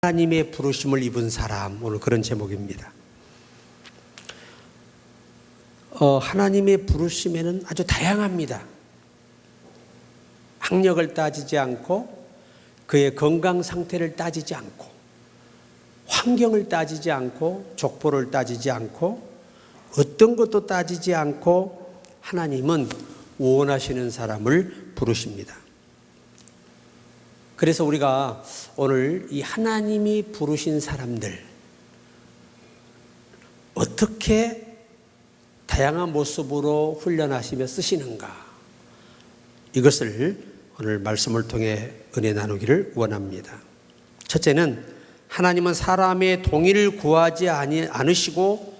하나님의 부르심을 입은 사람, 오늘 그런 제목입니다. 하나님의 부르심에는 아주 다양합니다. 학력을 따지지 않고, 그의 건강 상태를 따지지 않고, 환경을 따지지 않고, 족보를 따지지 않고, 어떤 것도 따지지 않고 하나님은 원하시는 사람을 부르십니다. 그래서 우리가 오늘 이 하나님이 부르신 사람들, 어떻게 다양한 모습으로 훈련하시며 쓰시는가, 이것을 오늘 말씀을 통해 은혜 나누기를 원합니다. 첫째는, 하나님은 사람의 동의를 구하지 않으시고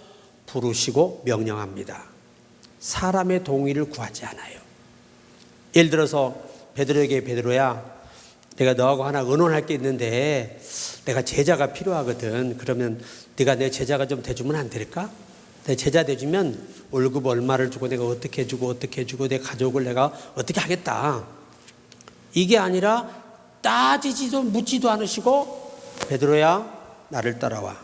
부르시고 명령합니다. 사람의 동의를 구하지 않아요. 예를 들어서 베드로에게, 베드로야, 내가 너하고 하나 의논할 게 있는데 내가 제자가 필요하거든. 그러면 네가 내 제자가 좀 돼주면 안 될까? 내 제자 돼주면 월급 얼마를 주고 내가 어떻게 해주고 내 가족을 내가 어떻게 하겠다. 이게 아니라 따지지도 묻지도 않으시고, 베드로야, 나를 따라와.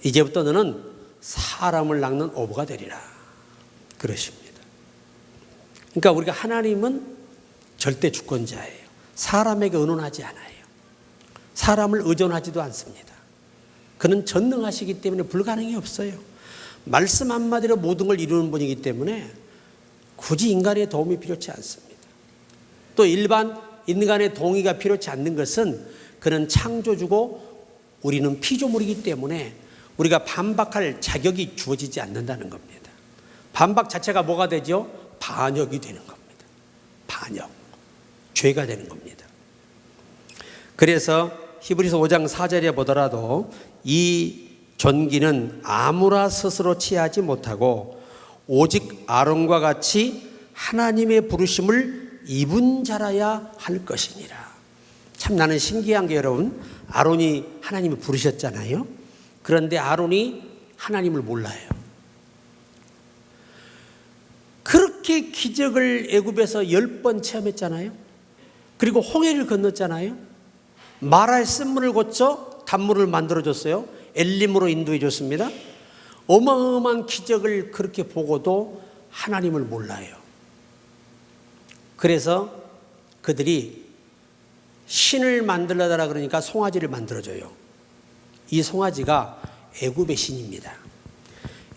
이제부터 너는 사람을 낚는 어부가 되리라. 그러십니다. 그러니까 우리가 하나님은 절대 주권자예요. 사람에게 의논하지 않아요. 사람을 의존하지도 않습니다. 그는 전능하시기 때문에 불가능이 없어요. 말씀 한마디로 모든 걸 이루는 분이기 때문에 굳이 인간의 도움이 필요치 않습니다. 또 일반 인간의 동의가 필요치 않는 것은 그는 창조주고 우리는 피조물이기 때문에 우리가 반박할 자격이 주어지지 않는다는 겁니다. 반박 자체가 뭐가 되죠? 반역이 되는 겁니다. 반역. 죄가 되는 겁니다. 그래서 히브리서 5장 4절에 보더라도 이 존귀는 아무나 스스로 취하지 못하고 오직 아론과 같이 하나님의 부르심을 입은 자라야 할 것이니라. 참 나는 신기한 게, 여러분, 아론이 하나님을 부르셨잖아요. 그런데 아론이 하나님을 몰라요. 그렇게 기적을 애굽에서 10번 체험했잖아요. 그리고 홍해를 건넜잖아요. 마라의 쓴물을 고쳐 단물을 만들어줬어요. 엘림으로 인도해 줬습니다. 어마어마한 기적을 그렇게 보고도 하나님을 몰라요. 그래서 그들이 신을 만들어달라 그러니까 송아지를 만들어줘요. 이 송아지가 애굽의 신입니다.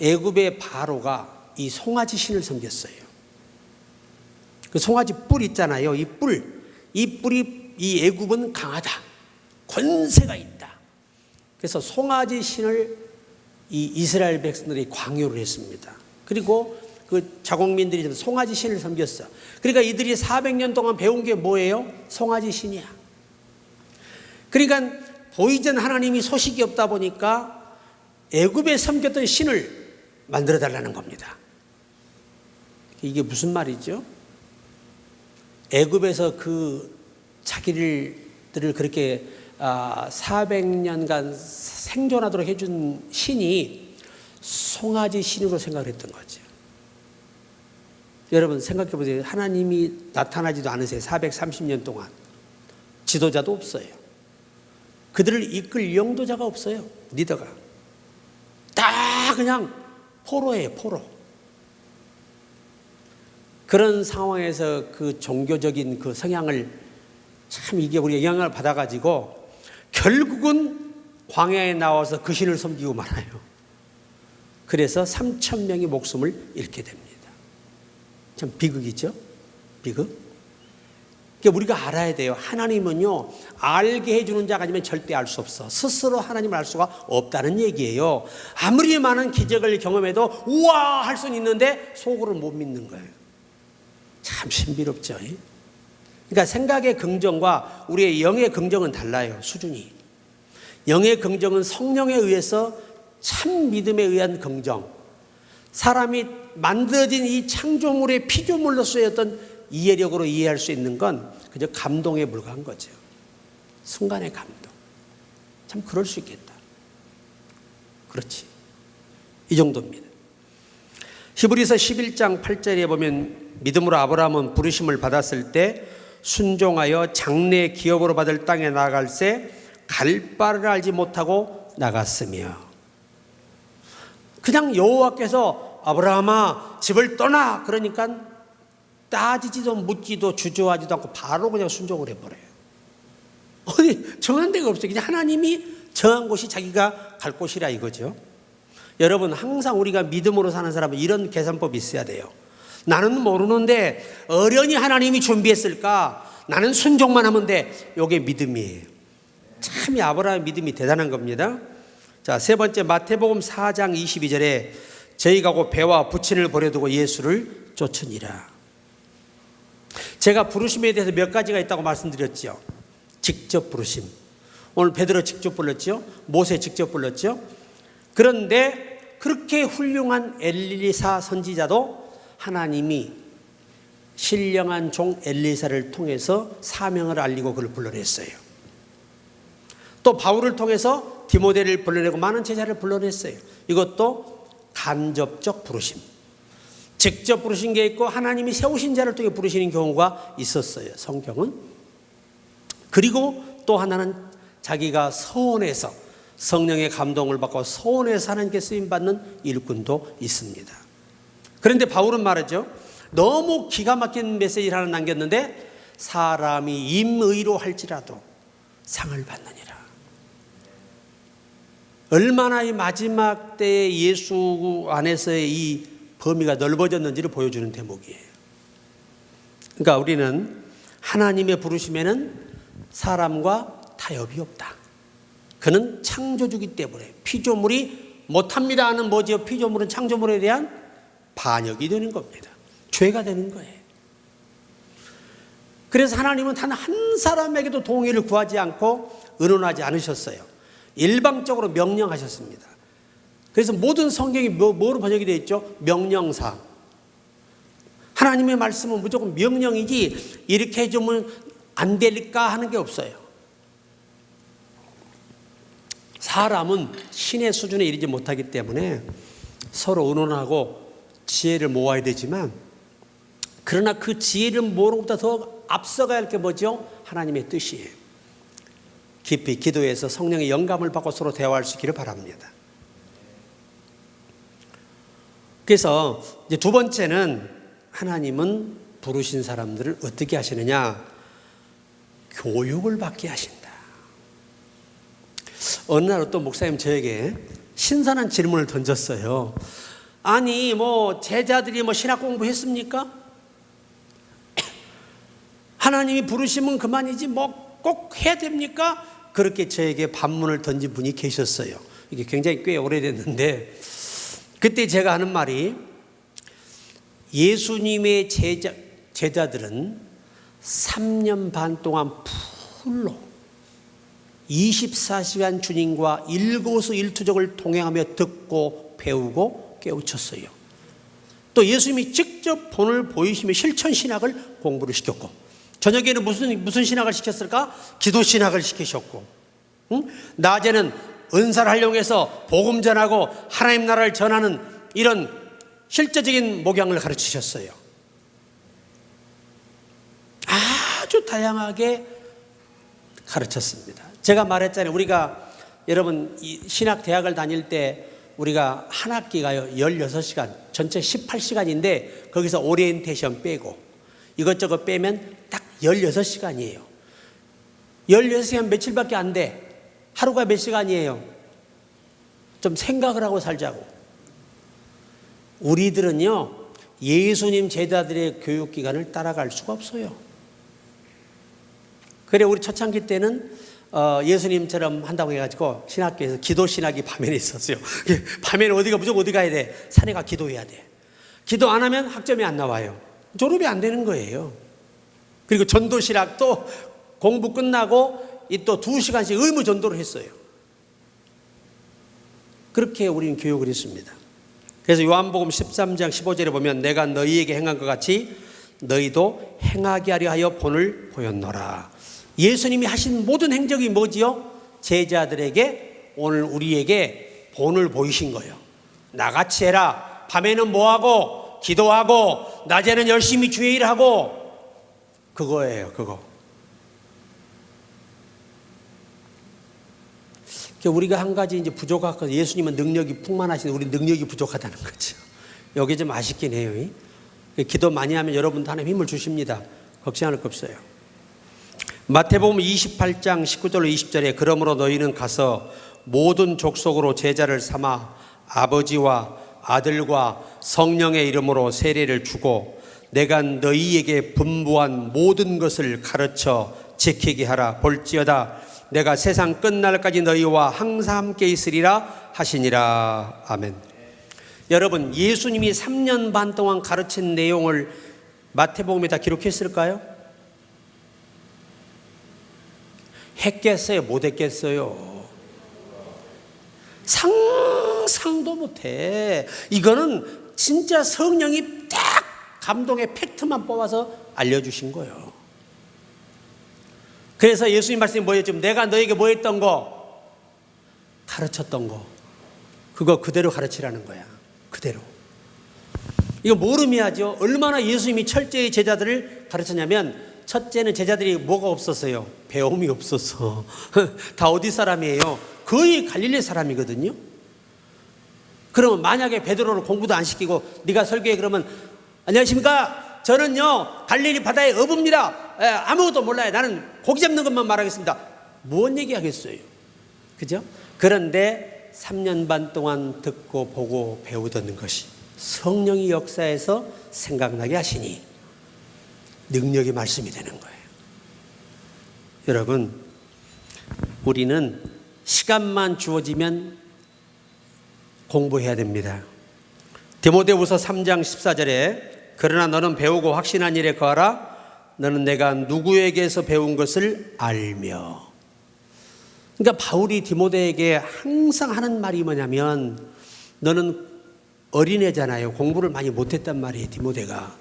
애굽의 바로가 이 송아지 신을 섬겼어요. 그 송아지 뿔 있잖아요. 이 뿔이 이 애굽은 강하다. 권세가 있다. 그래서 송아지 신을 이 이스라엘 백성들이 광요를 했습니다. 그리고 그 자국민들이 송아지 신을 섬겼어. 그러니까 이들이 400년 동안 배운 게 뭐예요? 송아지 신이야. 그러니까 보이전 하나님이 소식이 없다 보니까 애굽에 섬겼던 신을 만들어 달라는 겁니다. 이게 무슨 말이죠? 애굽에서 그 자기들을 그렇게 400년간 생존하도록 해준 신이 송아지 신으로 생각을 했던 거죠. 여러분 생각해 보세요. 하나님이 나타나지도 않으세요. 430년 동안. 지도자도 없어요. 그들을 이끌 영도자가 없어요. 리더가. 다 그냥 포로예요. 포로. 그런 상황에서 그 종교적인 그 성향을, 참 이게 우리가 영향을 받아가지고 결국은 광야에 나와서 그 신을 섬기고 말아요. 그래서 3,000명의 목숨을 잃게 됩니다. 참 비극이죠? 비극? 그러니까 우리가 알아야 돼요. 하나님은요, 알게 해주는 자가 아니면 절대 알 수 없어. 스스로 하나님을 알 수가 없다는 얘기예요. 아무리 많은 기적을 경험해도 우와 할 수는 있는데 속으로는 못 믿는 거예요. 참 신비롭죠. 그러니까 생각의 긍정과 우리의 영의 긍정은 달라요. 수준이. 영의 긍정은 성령에 의해서 참 믿음에 의한 긍정. 사람이 만들어진 이 창조물의 피조물로서의 어떤 이해력으로 이해할 수 있는 건 그저 감동에 불과한 거죠. 순간의 감동. 참 그럴 수 있겠다. 그렇지. 이 정도입니다. 히브리서 11장 8절에 보면 믿음으로 아브라함은 부르심을 받았을 때 순종하여 장래 기업으로 받을 땅에 나아갈새 갈 바를 알지 못하고 나갔으며 그냥 여호와께서 아브라함아 집을 떠나 그러니까 따지지도 묻지도 주저하지도 않고 바로 그냥 순종을 해버려요. 어디 정한 데가 없어요. 그냥 하나님이 정한 곳이 자기가 갈 곳이라 이거죠. 여러분 항상 우리가 믿음으로 사는 사람은 이런 계산법이 있어야 돼요. 나는 모르는데 어련히 하나님이 준비했을까? 나는 순종만 하면 돼. 이게 믿음이에요. 참 이 아브라함의 믿음이 대단한 겁니다. 자, 세 번째 마태복음 4장 22절에 저희가 곧 배와 부친을 버려두고 예수를 쫓으니라. 제가 부르심에 대해서 몇 가지가 있다고 말씀드렸죠. 직접 부르심. 오늘 베드로 직접 불렀죠. 모세 직접 불렀죠. 그런데 그렇게 훌륭한 엘리사 선지자도 하나님이 신령한 종 엘리사를 통해서 사명을 알리고 그를 불러냈어요. 또 바울을 통해서 디모데를 불러내고 많은 제자를 불러냈어요. 이것도 간접적 부르심. 직접 부르신 게 있고 하나님이 세우신 자를 통해 부르시는 경우가 있었어요. 성경은. 그리고 또 하나는 자기가 서원해서 성령의 감동을 받고 서원해서 하나님께 쓰임받는 일꾼도 있습니다. 그런데 바울은 말이죠. 너무 기가 막힌 메시지를 하나 남겼는데 사람이 임의로 할지라도 상을 받느니라. 얼마나 이 마지막 때의 예수 안에서의 이 범위가 넓어졌는지를 보여주는 대목이에요. 그러니까 우리는 하나님의 부르심에는 사람과 타협이 없다. 그는 창조주기 때문에 피조물이 못합니다 하는 뭐지요? 피조물은 창조물에 대한 반역이 되는 겁니다. 죄가 되는 거예요. 그래서 하나님은 단 한 사람에게도 동의를 구하지 않고 의논하지 않으셨어요. 일방적으로 명령하셨습니다. 그래서 모든 성경이 뭐로 번역이 되어 있죠? 명령사. 하나님의 말씀은 무조건 명령이지 이렇게 해주면 안 될까 하는 게 없어요. 사람은 신의 수준에 이르지 못하기 때문에 서로 의논하고 지혜를 모아야 되지만 그러나 그 지혜를 모으는 것보다 더 앞서가야 할 게 뭐죠? 하나님의 뜻이에요. 깊이 기도해서 성령의 영감을 받고 서로 대화할 수 있기를 바랍니다. 그래서 이제 두 번째는 하나님은 부르신 사람들을 어떻게 하시느냐? 교육을 받게 하신다. 어느 날 어떤 목사님 저에게 신선한 질문을 던졌어요. 아니 제자들이 신학 공부했습니까? 하나님이 부르시면 그만이지 꼭 해야 됩니까? 그렇게 저에게 반문을 던진 분이 계셨어요. 이게 굉장히 꽤 오래됐는데 그때 제가 하는 말이 예수님의 제자들은 3년 반 동안 풀로 24시간 주님과 일거수일투족을 동행하며 듣고 배우고 깨우쳤어요. 또 예수님이 직접 본을 보이시며 실천신학을 공부를 시켰고 저녁에는 무슨 신학을 시켰을까? 기도 신학을 시키셨고 낮에는 은사를 활용해서 복음 전하고 하나님 나라를 전하는 이런 실제적인 목양을 가르치셨어요. 아주 다양하게 가르쳤습니다. 제가 말했잖아요. 우리가 여러분 신학 대학을 다닐 때 우리가 한 학기가요 16시간 전체 18시간인데 거기서 오리엔테이션 빼고 이것저것 빼면 딱 16시간이에요. 16시간 며칠밖에 안 돼. 하루가 몇 시간이에요? 좀 생각을 하고 살자고. 우리들은요 예수님 제자들의 교육기간을 따라갈 수가 없어요. 그래 우리 초창기 때는 예수님처럼 한다고 해가지고 신학교에서 기도 신학이 밤에는 있었어요. 밤에는 무조건 어디 가야 돼? 산에 가 기도해야 돼. 기도 안 하면 학점이 안 나와요. 졸업이 안 되는 거예요. 그리고 전도 신학 또 공부 끝나고 또 2시간씩 의무 전도를 했어요. 그렇게 우리는 교육을 했습니다. 그래서 요한복음 13장 15절에 보면 내가 너희에게 행한 것 같이 너희도 행하게 하려 하여 본을 보였노라. 예수님이 하신 모든 행적이 뭐지요? 제자들에게 오늘 우리에게 본을 보이신 거예요. 나같이 해라. 밤에는 뭐하고 기도하고 낮에는 열심히 주의 일하고 그거예요. 그거. 우리가 한 가지 이제 부족하고 예수님은 능력이 풍만하신데 우리 능력이 부족하다는 거죠. 여기 좀 아쉽긴 해요. 기도 많이 하면 여러분도 하나님 힘을 주십니다. 걱정할 거 없어요. 마태복음 28장 19절로 20절에 그러므로 너희는 가서 모든 족속으로 제자를 삼아 아버지와 아들과 성령의 이름으로 세례를 주고 내가 너희에게 분부한 모든 것을 가르쳐 지키게 하라. 볼지어다 내가 세상 끝날까지 너희와 항상 함께 있으리라 하시니라. 아멘. 여러분, 예수님이 3년 반 동안 가르친 내용을 마태복음에 다 기록했을까요? 했겠어요? 못 했겠어요? 상상도 못해. 이거는 진짜 성령이 딱 감동의 팩트만 뽑아서 알려주신 거예요. 그래서 예수님 말씀이 뭐였죠? 내가 너에게 뭐 했던 거? 가르쳤던 거. 그거 그대로 가르치라는 거야. 그대로. 이거 뭘 의미하죠? 얼마나 예수님이 철저히 제자들을 가르쳤냐면, 첫째는 제자들이 뭐가 없었어요? 배움이 없었어. 다 어디 사람이에요? 거의 갈릴리 사람이거든요. 그러면 만약에 베드로를 공부도 안 시키고 네가 설교해 그러면 안녕하십니까? 저는요 갈릴리 바다의 어부입니다. 아무것도 몰라요. 나는 고기 잡는 것만 말하겠습니다. 뭔 얘기하겠어요? 그죠? 그런데 3년 반 동안 듣고 보고 배우던 것이 성령이 역사에서 생각나게 하시니 능력의 말씀이 되는 거예요. 여러분, 우리는 시간만 주어지면 공부해야 됩니다. 디모데후서 3장 14절에 그러나 너는 배우고 확신한 일에 거하라. 너는 내가 누구에게서 배운 것을 알며. 그러니까 바울이 디모데에게 항상 하는 말이 뭐냐면, 너는 어린애잖아요. 공부를 많이 못했단 말이에요. 디모데가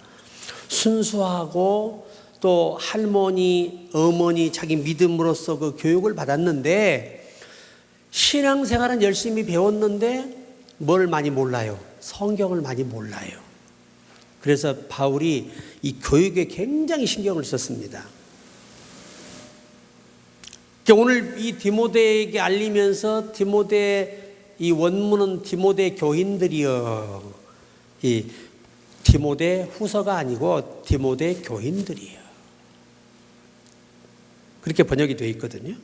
순수하고 또 할머니, 어머니 자기 믿음으로써 그 교육을 받았는데 신앙생활은 열심히 배웠는데 뭘 많이 몰라요? 성경을 많이 몰라요. 그래서 바울이 이 교육에 굉장히 신경을 썼습니다. 오늘 이 디모데에게 알리면서 디모데 이 원문은 디모데 교인들이요. 이 디모데 후서가 아니고 디모데 교인들이요. 그렇게 번역이 되어 있거든요.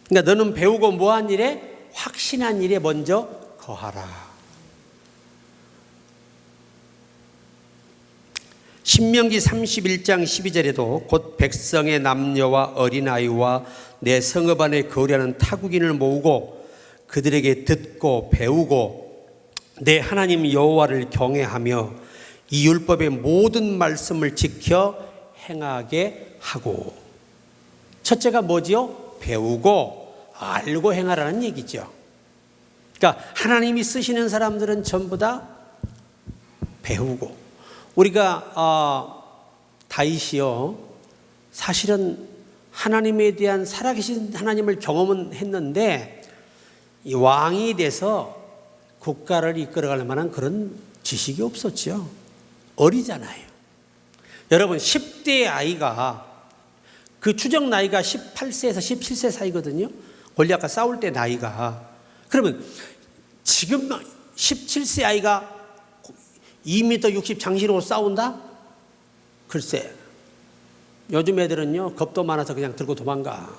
그러니까 너는 배우고 뭐한 일에? 확신한 일에 먼저 거하라. 신명기 31장 12절에도 곧 백성의 남녀와 어린아이와 내 성읍 안에 거류하는 타국인을 모으고 그들에게 듣고 배우고 내 하나님 여호와를 경외하며 이 율법의 모든 말씀을 지켜 행하게 하고. 첫째가 뭐지요? 배우고 알고 행하라는 얘기죠. 그러니까 하나님이 쓰시는 사람들은 전부 다 배우고. 우리가 다윗이요, 사실은 하나님에 대한 살아계신 하나님을 경험은 했는데 이 왕이 돼서 국가를 이끌어갈 만한 그런 지식이 없었죠. 어리잖아요. 여러분, 10대 아이가 그 추정 나이가 18세에서 17세 사이거든요. 골리앗과 싸울 때 나이가. 그러면 지금 17세 아이가 2m 60 장신으로 싸운다? 글쎄, 요즘 애들은요 겁도 많아서 그냥 들고 도망가.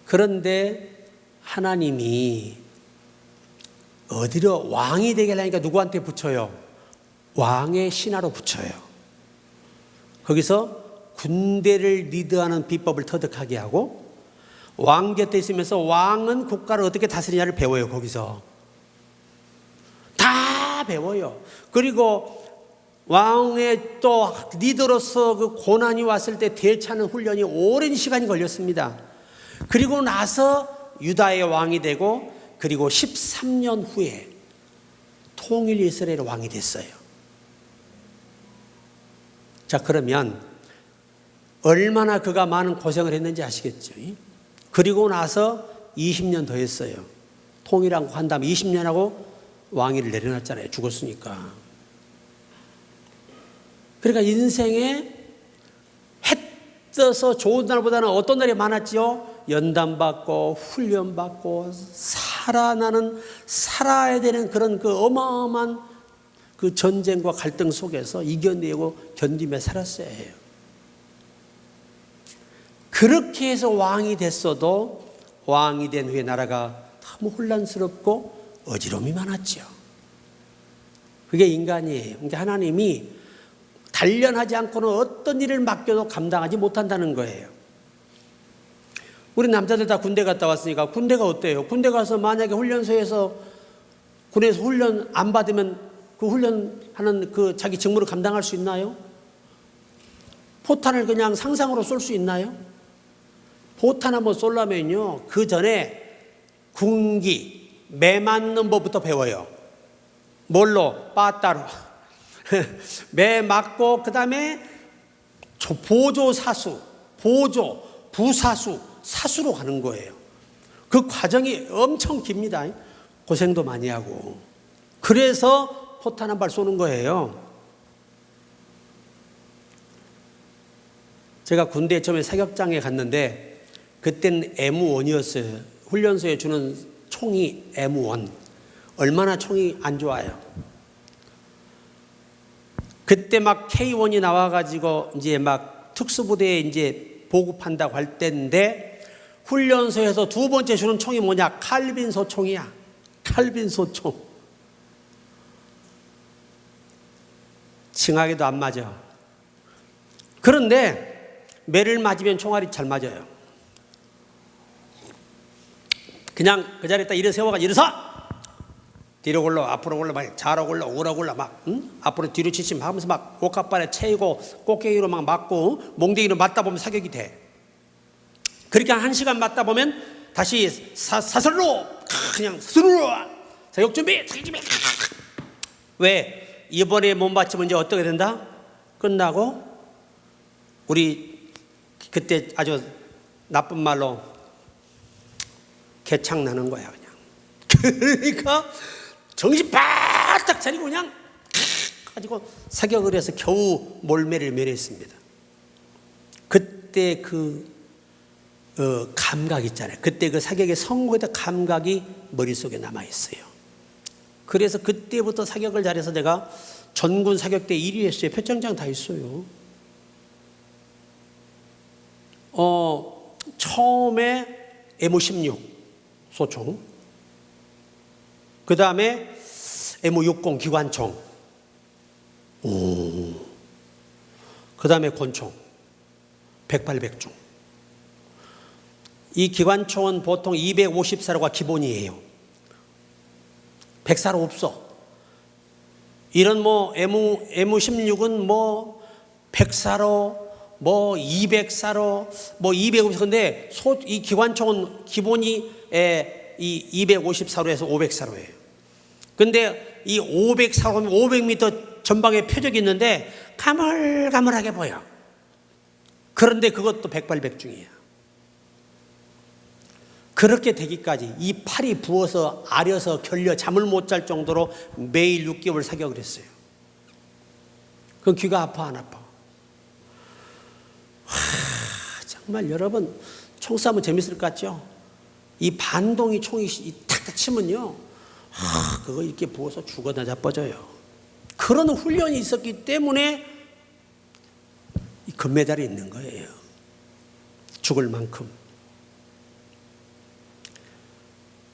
그런데 하나님이 어디로 왕이 되게 하려니까 누구한테 붙여요? 왕의 신하로 붙여요. 거기서 군대를 리드하는 비법을 터득하게 하고 왕 곁에 있으면서 왕은 국가를 어떻게 다스리냐를 배워요. 거기서 다 배워요. 그리고 왕의 또 리더로서 그 고난이 왔을 때 대처하는 훈련이 오랜 시간이 걸렸습니다. 그리고 나서 유다의 왕이 되고 그리고 13년 후에 통일 이스라엘 왕이 됐어요. 자, 그러면 얼마나 그가 많은 고생을 했는지 아시겠죠? 그리고 나서 20년 더 했어요. 통일하고 한 다음에 20년 하고 왕위를 내려놨잖아요. 죽었으니까. 그러니까 인생에 해 떠서 좋은 날보다는 어떤 날이 많았지요? 연단받고 훈련받고 살아야 되는 그런 그 어마어마한 그 전쟁과 갈등 속에서 이겨내고 견디며 살았어야 해요. 그렇게 해서 왕이 됐어도 왕이 된 후에 나라가 너무 혼란스럽고 어지러움이 많았죠. 그게 인간이에요. 그러니까 하나님이 단련하지 않고는 어떤 일을 맡겨도 감당하지 못한다는 거예요. 우리 남자들 다 군대 갔다 왔으니까 군대가 어때요? 군대 가서 만약에 훈련소에서 군에서 훈련 안 받으면 그 훈련하는 그 자기 직무를 감당할 수 있나요? 포탄을 그냥 상상으로 쏠 수 있나요? 포탄 한번 쏠려면요, 그 전에 군기, 매 맞는 법부터 배워요. 뭘로? 빠따로. 매 맞고, 그 다음에 보조 사수, 보조, 부사수, 사수로 가는 거예요. 그 과정이 엄청 깁니다. 고생도 많이 하고. 그래서 포탄 한 발 쏘는 거예요. 제가 군대에 처음에 사격장에 갔는데 그때는 M1이었어요. 훈련소에 주는 총이 M1. 얼마나 총이 안 좋아요. 그때 막 K1이 나와가지고 이제 막 특수부대에 이제 보급한다고 할 때인데 훈련소에서 두 번째 주는 총이 뭐냐? 칼빈소 총이야. 칼빈소 총. 칭하게도 안 맞아. 그런데 매를 맞으면 총알이 잘 맞아요. 그냥 그 자리에 딱 일어 세워가지고 일어서! 뒤로 굴러, 앞으로 굴러, 막 좌로 굴러, 우로 굴러, 막, 앞으로 뒤로 치심 하면서 막 옷가발에 채이고 꽃게기로 막 맞고 몽댕이로 맞다 보면 사격이 돼. 그렇게 한 1시간 맞다 보면 다시 사설로 그냥 스르르 사격 준비. 왜? 이번에 못 맞추면 이제 어떻게 된다? 끝나고 우리 그때 아주 나쁜 말로 개창나는 거야 그냥. 그러니까 정신 바짝 차리고 그냥 가지고 사격을 해서 겨우 몰매를 면했습니다. 그때 그 감각 있잖아요. 그때 그 사격의 성공했던 감각이 머릿속에 남아있어요. 그래서 그때부터 사격을 잘해서 내가 전군 사격대 1위 했어요. 표창장 다 있어요. 처음에 M16 소총, 그 다음에 M60 기관총, 그 다음에 권총 108백중. 이 기관총은 보통 250사로가 기본이에요. 100사로 없어. 이런 뭐 M16은 뭐 100사로, 뭐 200사로, 뭐 250. 근데 이 기관총은 기본이 이 250사로에서 500사로예요. 근데 이 500사로면 500m 전방에 표적이 있는데 가물가물하게 보여. 그런데 그것도 108백중이야. 그렇게 되기까지 이 팔이 부어서 아려서 결려 잠을 못 잘 정도로 매일 6개월 사격을 했어요. 그 귀가 아파 안 아파? 정말 여러분 총 쏴면 재밌을 것 같죠? 이 반동이 총이 탁탁 치면요, 그거 이렇게 부어서 죽어나 자빠져요. 그런 훈련이 있었기 때문에 이 금메달이 있는 거예요. 죽을 만큼.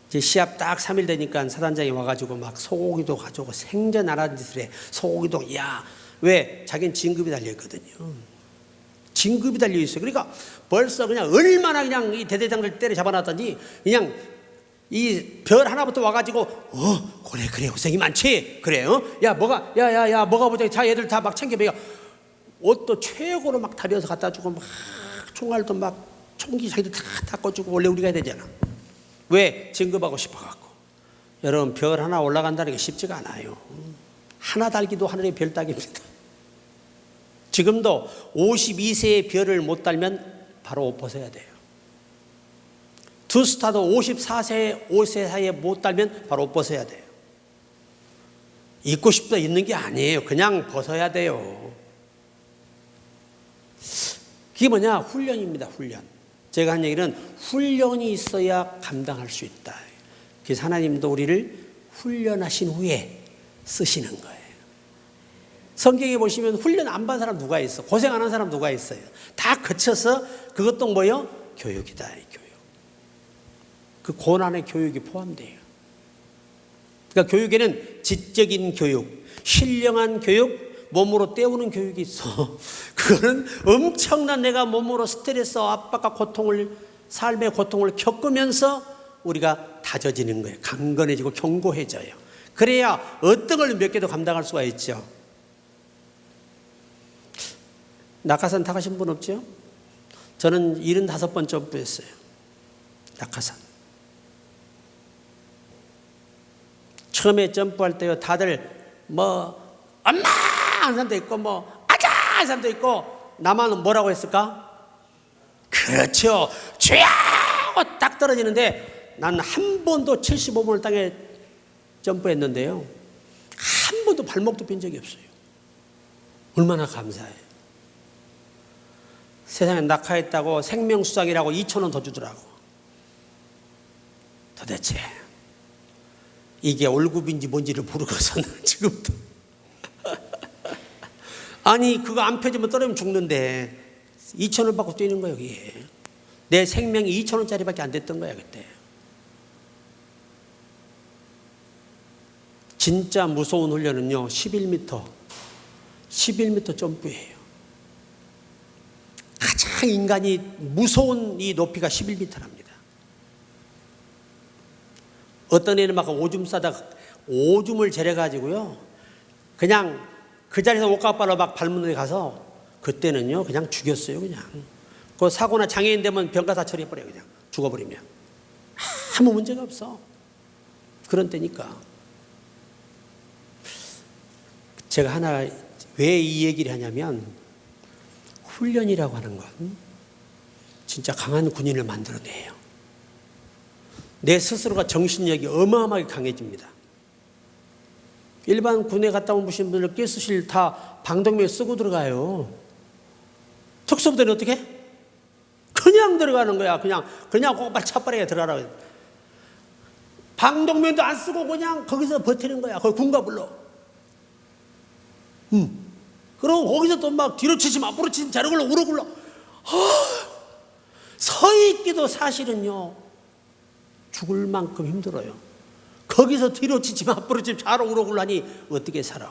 이제 시합 딱 3일 되니까 사단장이 와가지고 막 소고기도 가져오고 생전하라는 짓을 해. 소고기도, 야, 왜? 자기는 진급이 달려있거든요. 진급이 달려있어요. 그러니까 벌써 그냥 얼마나 그냥 이 대대장들 때려 잡아놨더니 그냥 이 별 하나부터 와가지고, 그래, 고생이 많지? 그래, 야, 뭐가 보자. 자, 얘들 다 막 챙겨배가. 옷도 최고로 막 다려서 갖다 주고, 막 총알도 막 총기 자기들 다 닦아주고, 원래 우리가 해야 되잖아. 왜? 진급하고 싶어갖고. 여러분, 별 하나 올라간다는 게 쉽지가 않아요. 하나 달기도 하늘의 별 따기입니다. 지금도 52세의 별을 못 달면 바로 옷 벗어야 돼요. 두 스타도 54세, 5세 사이에 못 달면 바로 옷 벗어야 돼요. 입고 싶다 있는 게 아니에요. 그냥 벗어야 돼요. 그게 뭐냐? 훈련입니다. 훈련. 제가 한 얘기는 훈련이 있어야 감당할 수 있다. 그래서 하나님도 우리를 훈련하신 후에 쓰시는 거예요. 성경에 보시면 훈련 안 받은 사람 누가 있어? 고생 안 한 사람 누가 있어요? 다 거쳐서 그것도 뭐요? 교육이다. 교육. 그 고난의 교육이 포함돼요. 그러니까 교육에는 지적인 교육, 신령한 교육, 몸으로 때우는 교육이 있어. 그거는 엄청난 내가 몸으로 스트레스, 압박과 고통을, 삶의 고통을 겪으면서 우리가 다져지는 거예요. 강건해지고 견고해져요. 그래야 어떤 걸 몇 개도 감당할 수가 있죠. 낙하산 타가신 분 없죠? 저는 75번 점프했어요. 낙하산. 처음에 점프할 때요, 다들 뭐 엄마 하는 사람도 있고 뭐 아자 하는 사람도 있고, 나만 뭐라고 했을까? 그렇죠. 주야 하고 딱 떨어지는데 난 한 번도 75번을 땅에 점프했는데요, 한 번도 발목도 빈 적이 없어요. 얼마나 감사해요. 세상에 낙하했다고 생명수당이라고 2,000원 더 주더라고. 도대체 이게 월급인지 뭔지를 모르고서는 지금도 아니 그거 안 펴지면 떨어지면 죽는데 2,000원 받고 뛰는 거야. 여기에 내 생명이 2,000원짜리밖에 안 됐던 거야 그때. 진짜 무서운 훈련은요 11m 점프예요. 가장 인간이 무서운 이 높이가 11m랍니다. 어떤 애는 막 오줌 싸다가 오줌을 재려가지고요, 그냥 그 자리에서 옷가발로 막 밟는 데 가서 그때는요 그냥 죽였어요. 그냥 그 사고나 장애인 되면 병가 다 처리해버려요. 그냥 죽어버리면 아무 문제가 없어. 그런 때니까. 제가 하나 왜 이 얘기를 하냐면, 훈련이라고 하는 건 진짜 강한 군인을 만들어내요. 내 스스로가 정신력이 어마어마하게 강해집니다. 일반 군에 갔다 온 분들 가스실 다 방독면 쓰고 들어가요. 특수부대는 어떻게 해? 그냥 들어가는 거야. 그냥 꼬박 차빠르게 들어가라고. 방독면도 안 쓰고 그냥 거기서 버티는 거야. 거기 군가 불러. 그리고 거기서 또 막 뒤로 치시면 앞으로 치시면 자로 굴러 우러 굴러. 서 있기도 사실은요 죽을 만큼 힘들어요. 거기서 뒤로 치시면 앞으로 치시면 자로 우러 굴러니 어떻게 살아?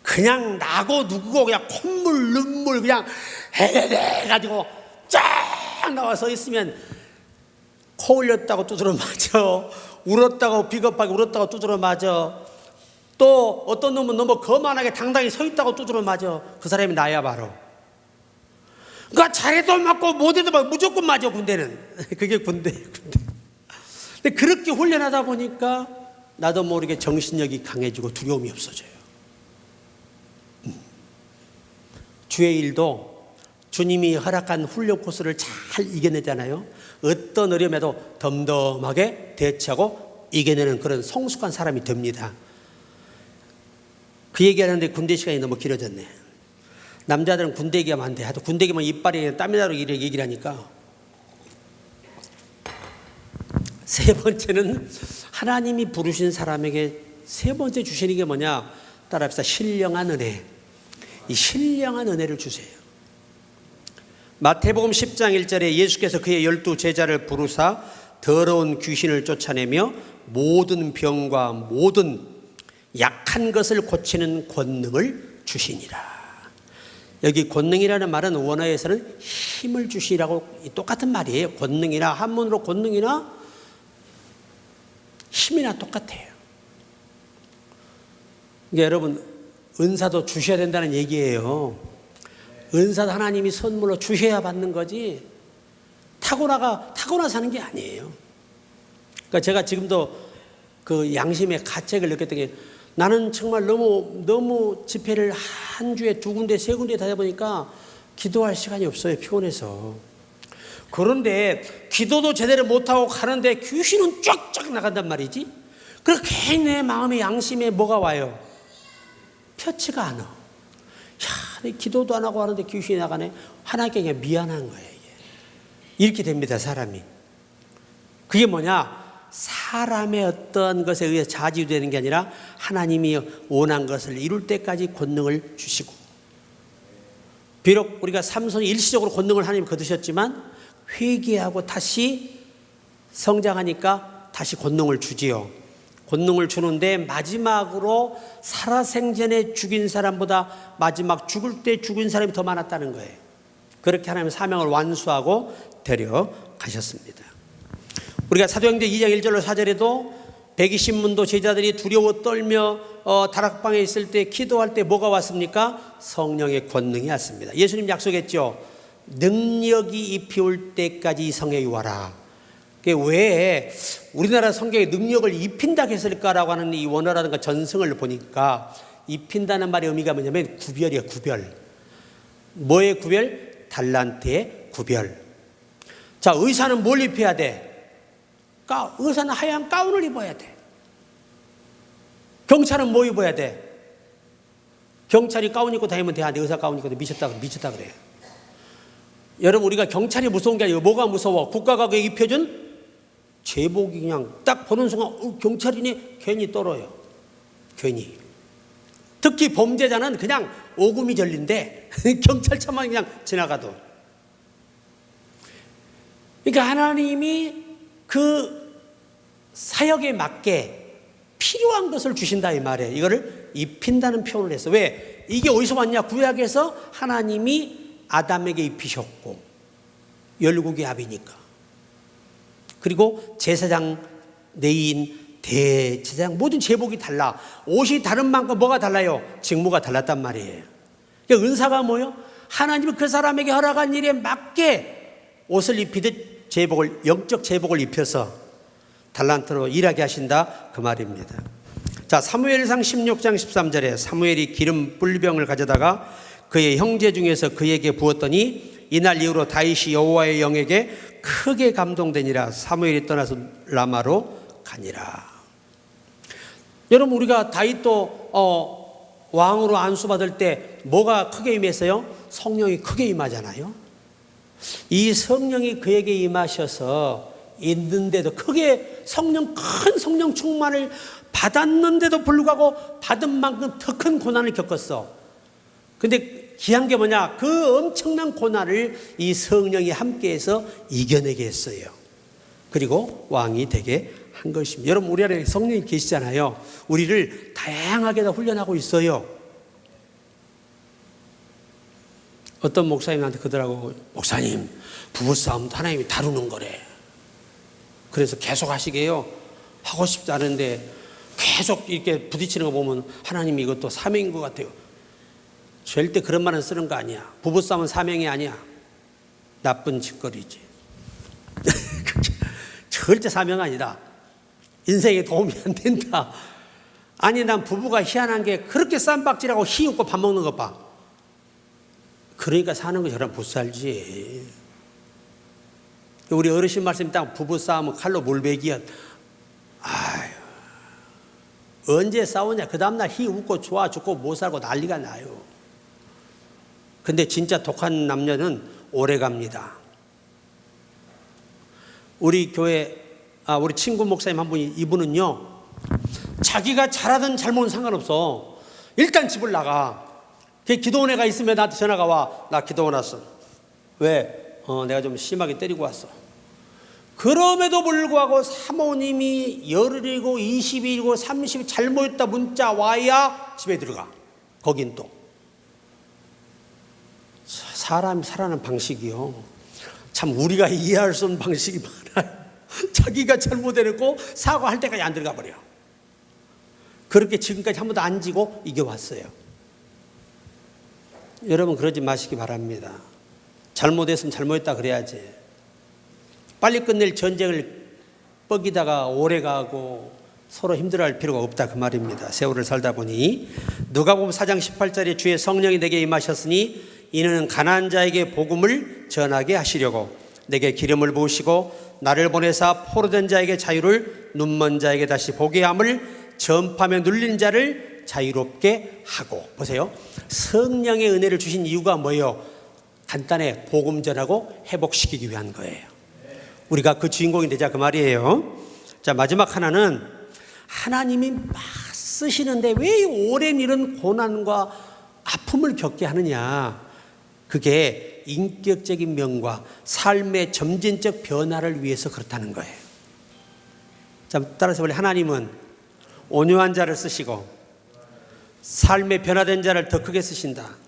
그냥 나고 누구고 그냥 콧물 눈물 그냥 헤헤헤 가지고 쫙 나와 서 있으면 코 흘렸다고 두드러 맞아. 울었다고 비겁하게 울었다고 두드러 맞아. 또 어떤 놈은 너무 거만하게 당당히 서 있다고 두드러 맞아. 그 사람이 나야 바로. 그러니까 잘해도 맞고 못해도 맞고 무조건 맞아 군대는. 그게 군대. 근데 그렇게 훈련하다 보니까 나도 모르게 정신력이 강해지고 두려움이 없어져요. 주의 일도 주님이 허락한 훈련 코스를 잘 이겨내잖아요. 어떤 어려움에도 덤덤하게 대처하고 이겨내는 그런 성숙한 사람이 됩니다. 그 얘기하는데 군대 시간이 너무 길어졌네. 남자들은 군대 얘기하면 안 돼. 하도 군대 얘기하면 이빨이 땀이 나고 이렇게 얘기를 하니까. 세 번째는 하나님이 부르신 사람에게 세 번째 주시는 게 뭐냐? 따라합시다. 신령한 은혜. 이 신령한 은혜를 주세요. 마태복음 10장 1절에 예수께서 그의 12 제자를 부르사 더러운 귀신을 쫓아내며 모든 병과 모든 약한 것을 고치는 권능을 주시니라. 여기 권능이라는 말은 원어에서는 힘을 주시라고 똑같은 말이에요. 권능이나 한문으로 권능이나 힘이나 똑같아요. 그러니까 여러분 은사도 주셔야 된다는 얘기예요. 은사도 하나님이 선물로 주셔야 받는 거지 타고나서 하는 게 아니에요. 그러니까 제가 지금도 그 양심의 가책을 느꼈던 게, 나는 정말 너무 집회를 한 주에 2군데 3군데 다니다 보니까 기도할 시간이 없어요. 피곤해서. 그런데 기도도 제대로 못하고 가는데 귀신은 쫙쫙 나간단 말이지. 그래서 괜히 내 마음의 양심에 뭐가 와요? 펴치가 않아. 야, 기도도 안 하고 하는데 귀신이 나가네. 하나님께 그냥 미안한 거예요. 이게. 이렇게 됩니다, 사람이. 그게 뭐냐? 사람의 어떤 것에 의해서 자지우되는 게 아니라 하나님이 원한 것을 이룰 때까지 권능을 주시고, 비록 우리가 삼손이 일시적으로 권능을 하나님 거두셨지만 회개하고 다시 성장하니까 다시 권능을 주지요. 권능을 주는데 마지막으로 살아생전에 죽인 사람보다 마지막 죽을 때 죽은 사람이 더 많았다는 거예요. 그렇게 하나님의 사명을 완수하고 데려가셨습니다. 우리가 사도행전 2장 1절로 4절에도 120문도 제자들이 두려워 떨며 다락방에 있을 때 기도할 때 뭐가 왔습니까? 성령의 권능이 왔습니다. 예수님 약속했죠. 능력이 입히 올 때까지 이 성에 와라. 왜 우리나라 성경에 능력을 입힌다 했을까라고 하는 이 원어라든가 전승을 보니까 입힌다는 말의 의미가 뭐냐면 구별이에요. 구별. 뭐의 구별? 달란트의 구별. 자, 의사는 뭘 입혀야 돼? 의사는 하얀 가운을 입어야 돼. 경찰은 뭐 입어야 돼? 경찰이 가운 입고 다니면 돼. 의사 가운 입고 미쳤다 그래. 여러분, 우리가 경찰이 무서운 게 아니고 뭐가 무서워? 국가가 그 입혀준 제복이 그냥 딱 보는 순간 경찰이네 괜히 떨어요. 괜히. 특히 범죄자는 그냥 오금이 절린데 경찰차만 그냥 지나가도. 그러니까 하나님이 그 사역에 맞게 필요한 것을 주신다 이 말이에요. 이거를 입힌다는 표현을 했어. 왜? 이게 어디서 왔냐? 구약에서 하나님이 아담에게 입히셨고, 열국의 합이니까. 그리고 제사장, 레위인, 대제사장 모든 제복이 달라. 옷이 다른 만큼 뭐가 달라요? 직무가 달랐단 말이에요. 그러니까 은사가 뭐예요? 하나님이 그 사람에게 허락한 일에 맞게 옷을 입히듯 영적 제복을 입혀서 달란트로 일하게 하신다 그 말입니다. 자, 사무엘상 16장 13절에 사무엘이 기름 뿔병을 가져다가 그의 형제 중에서 그에게 부었더니 이날 이후로 다윗이 여호와의 영에게 크게 감동되니라. 사무엘이 떠나서 라마로 가니라. 여러분, 우리가 다윗도 왕으로 안수받을 때 뭐가 크게 임했어요? 성령이 크게 임하잖아요. 이 성령이 그에게 임하셔서 있는데도 크게 큰 성령 충만을 받았는데도 불구하고 받은 만큼 더 큰 고난을 겪었어. 근데 귀한 게 뭐냐? 그 엄청난 고난을 이 성령이 함께해서 이겨내게 했어요. 그리고 왕이 되게 한 것입니다. 여러분, 우리 안에 성령이 계시잖아요. 우리를 다양하게 다 훈련하고 있어요. 어떤 목사님한테 그러더라고. 목사님, 부부싸움도 하나님이 다루는 거래. 그래서 계속 하시게요. 하고 싶지 않은데 계속 이렇게 부딪히는 거 보면 하나님이 이것도 사명인 것 같아요. 절대 그런 말은 쓰는 거 아니야. 부부싸움은 사명이 아니야. 나쁜 짓거리지. 절대 사명 아니다. 인생에 도움이 안 된다. 아니, 난 부부가 희한한 게 그렇게 쌈박질하고 희웃고 밥 먹는 것 봐. 그러니까 사는 거 저랑 못 살지. 우리 어르신 말씀 딱 부부싸움은 칼로 몰배기야. 아유, 언제 싸우냐? 그 다음날 희웃고 좋아 죽고 못 살고 난리가 나요. 근데 진짜 독한 남녀는 오래 갑니다. 우리 교회, 우리 친구 목사님 한 분이, 이분은요, 자기가 잘하든 잘못은 상관없어. 일단 집을 나가. 기도원 애가 있으면 나한테 전화가 와. 나 기도원 왔어. 왜? 내가 좀 심하게 때리고 왔어. 그럼에도 불구하고 사모님이 열흘이고 20일이고 30일 잘못했다 문자 와야 집에 들어가. 거긴 또. 사람이 살아가는 방식이요. 참 우리가 이해할 수 없는 방식이 많아요. 자기가 잘못해놓고 사과할 때까지 안 들어가 버려. 그렇게 지금까지 한 번도 안 지고 이겨왔어요. 여러분, 그러지 마시기 바랍니다. 잘못했으면 잘못했다 그래야지. 빨리 끝낼 전쟁을 뻐기다가 오래가고 서로 힘들어할 필요가 없다 그 말입니다. 세월을 살다 보니. 누가복음 4장 18절에 주의 성령이 내게 임하셨으니 이는 가난한 자에게 복음을 전하게 하시려고 내게 기름을 부으시고 나를 보내사 포로된 자에게 자유를, 눈먼 자에게 다시 보게 함을, 전파하며 눌린 자를 자유롭게 하고. 보세요. 성령의 은혜를 주신 이유가 뭐예요? 간단히 복음 전하고 회복시키기 위한 거예요. 우리가 그 주인공이 되자 그 말이에요. 자, 마지막 하나는 하나님이 막 쓰시는데 왜 오랜 이런 고난과 아픔을 겪게 하느냐. 그게 인격적인 면과 삶의 점진적 변화를 위해서 그렇다는 거예요. 자, 따라서 우리 하나님은 온유한 자를 쓰시고 삶의 변화된 자를 더 크게 쓰신다.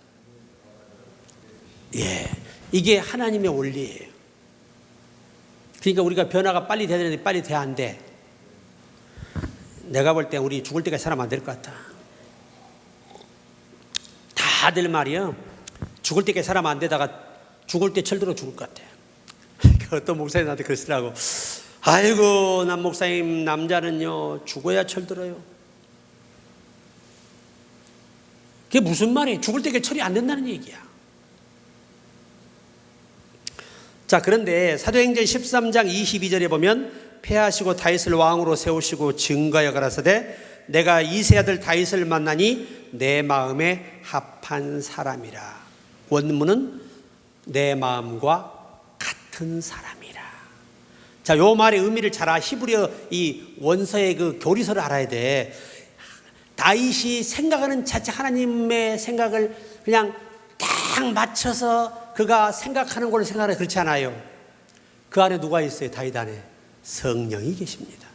예, 이게 하나님의 원리예요. 그러니까 우리가 변화가 빨리 돼야 되는데 빨리 돼야 안 돼. 내가 볼 때 우리 죽을 때까지 살아면 안 될 것 같아. 다들 말이요, 죽을 때까지 살아면 안 되다가 죽을 때 철들어 죽을 것 같아. 어떤 목사님 나한테 그러시더라고. 아이고, 남 목사님, 남자는요 죽어야 철들어요. 그게 무슨 말이에요? 죽을 때까지 철이 안 된다는 얘기야. 자, 그런데 사도행전 13장 22절에 보면 패하시고 다윗을 왕으로 세우시고 증거하여 가라사대 내가 이세 아들 다윗을 만나니 내 마음에 합한 사람이라. 원문은 내 마음과 같은 사람이라. 자, 요 말의 의미를 잘 히브리어 이 원서의 그 교리서를 알아야 돼. 다윗이 생각하는 자체 하나님의 생각을 그냥 딱 맞춰서 그가 생각하는 걸로 생각하는 그렇지 않아요. 그 안에 누가 있어요? 다윗 안에 성령이 계십니다.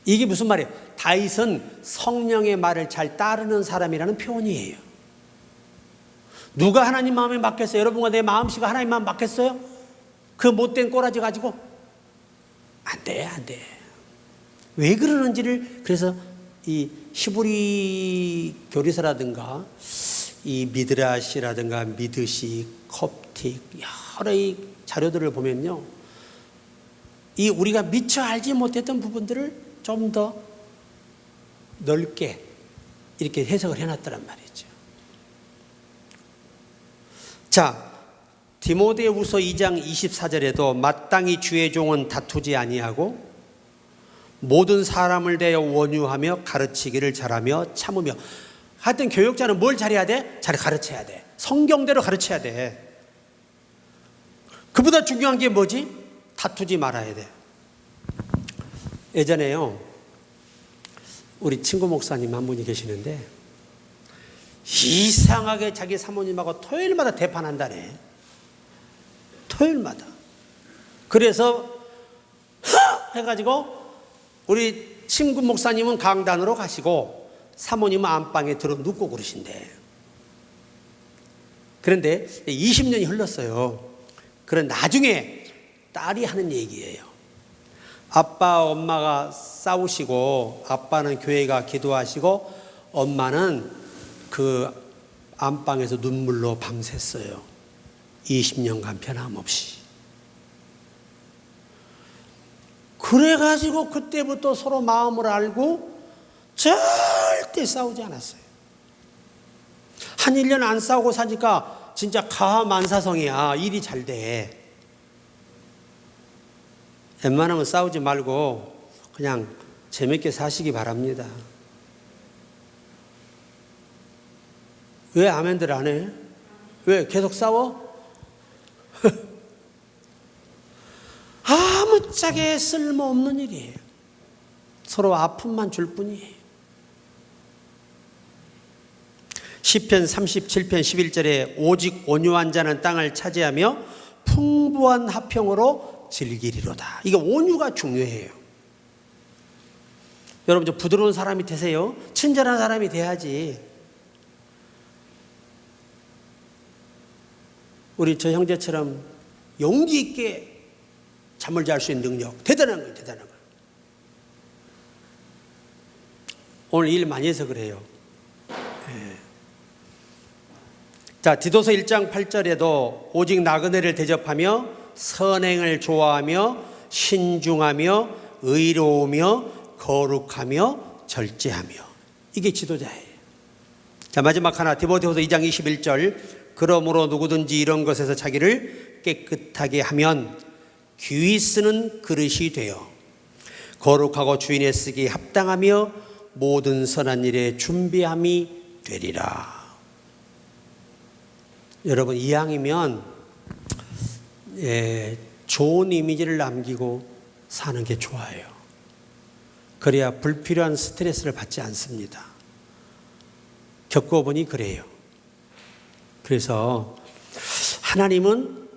이게 무슨 말이에요? 다윗은 성령의 말을 잘 따르는 사람이라는 표현이에요. 누가 하나님 마음에 맡겼어요? 여러분과 내 마음씨가 하나님 마음 맡겼어요? 그 못된 꼬라지 가지고? 안 돼, 안 돼. 왜 그러는지를, 그래서 이 히브리 교리서라든가 이 미드라시라든가 미드시, 콥틱 여러 이 자료들을 보면요, 이 우리가 미처 알지 못했던 부분들을 좀 더 넓게 이렇게 해석을 해놨더란 말이죠. 자, 디모데후서 2장 24절에도 마땅히 주의 종은 다투지 아니하고 모든 사람을 대하여 원유하며 가르치기를 잘하며 참으며. 하여튼 교육자는 뭘 잘해야 돼? 잘 가르쳐야 돼. 성경대로 가르쳐야 돼. 그보다 중요한 게 뭐지? 다투지 말아야 돼. 예전에요, 우리 친구 목사님 한 분이 계시는데 이상하게 자기 사모님하고 토요일마다 대판한다네. 토요일마다. 그래서 해가지고 우리 친구 목사님은 강단으로 가시고 사모님은 안방에 들어 눕고 그러신대. 그런데 20년이 흘렀어요. 그런 나중에 딸이 하는 얘기예요. 아빠 엄마가 싸우시고 아빠는 교회 가 기도하시고 엄마는 그 안방에서 눈물로 밤샜어요. 20년간 변함없이. 그래가지고 그때부터 서로 마음을 알고 절대 싸우지 않았어요. 한 1년 안 싸우고 사니까 진짜 가만사성이야. 일이 잘 돼. 웬만하면 싸우지 말고 그냥 재밌게 사시기 바랍니다. 왜 아멘들 안 해? 왜 계속 싸워? 아무짝에 쓸모없는 일이에요. 서로 아픔만 줄 뿐이에요. 시편 37편 11절에 오직 온유한 자는 땅을 차지하며 풍부한 화평으로 즐기리로다. 이게 온유가 중요해요. 여러분, 좀 부드러운 사람이 되세요. 친절한 사람이 돼야지. 우리 저 형제처럼 용기 있게 잠을 잘 수 있는 능력, 대단한 거예요. 대단한 거예요. 오늘 일 많이 해서 그래요. 네. 자, 디도서 1장 8절에도 오직 나그네를 대접하며 선행을 좋아하며 신중하며 의로우며 거룩하며 절제하며. 이게 지도자예요. 자, 마지막 하나, 디모데후서 2장 21절. 그러므로 누구든지 이런 것에서 자기를 깨끗하게 하면 귀히 쓰는 그릇이 되어 거룩하고 주인의 쓰기에 합당하며 모든 선한 일에 준비함이 되리라. 여러분 이왕이면 좋은 이미지를 남기고 사는 게 좋아요. 그래야 불필요한 스트레스를 받지 않습니다. 겪어보니 그래요. 그래서 하나님은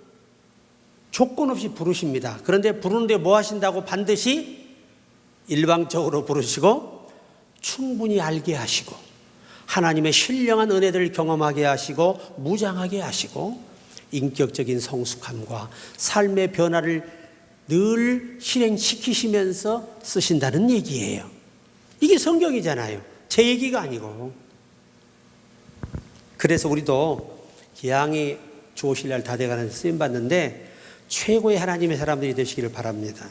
조건 없이 부르십니다. 그런데 부르는데 뭐 하신다고? 반드시 일방적으로 부르시고 충분히 알게 하시고 하나님의 신령한 은혜들을 경험하게 하시고 무장하게 하시고 인격적인 성숙함과 삶의 변화를 늘 실행시키시면서 쓰신다는 얘기예요. 이게 성경이잖아요. 제 얘기가 아니고. 그래서 우리도 기왕이 좋으실 날 다 돼가는 쓰임 받는데 최고의 하나님의 사람들이 되시기를 바랍니다.